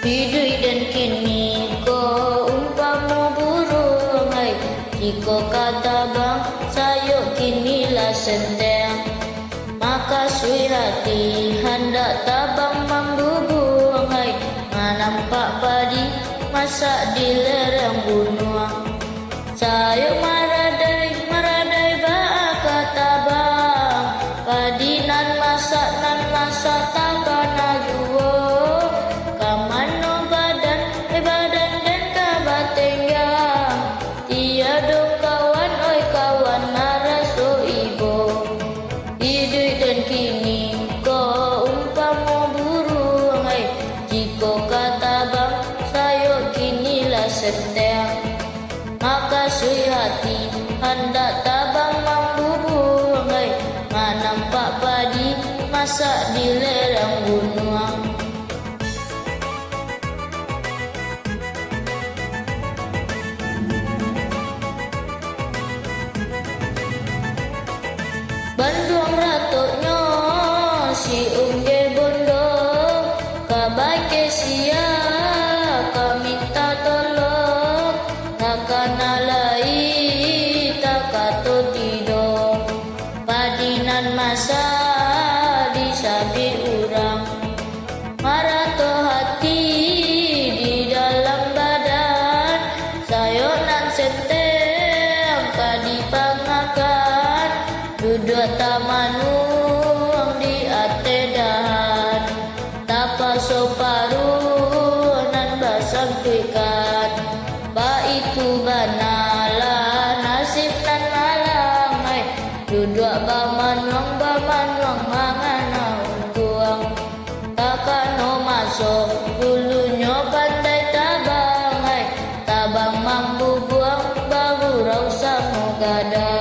Hidup dan kini ko umpama burung hai, jika kata bang sayo kinilah senteng, maka sui hati hendak tabang membubung hai, nampak padi masak di lereng gunung. Sayo maradai ba kata bang, padi nan masak takana juo. Tiada kawan, oi kawan naraso ibo. Hidup dan kini ko umpama burung hai, jika kata bang sayo kinilah senteng, maka sui hati hendak tabang membubung hai, nampak padi masak di lereng gunung. Bandung ratuknya si ungge bondo, kabai ke sia kami tak tolong, takkan alai tak kato tido, padinan masa di sabi urang, marato hati di dalam badan, sayo nan senteng kadi pangakan, duduk tamanung di ate dahan, tapa soparu nan basam kuikat, ba itu banalah nasib nan malang hai, duduk bamanuang mangana untuang, takano masuk dulunya pandai tabang hai, tabang mampu buang bahu rau samu gada.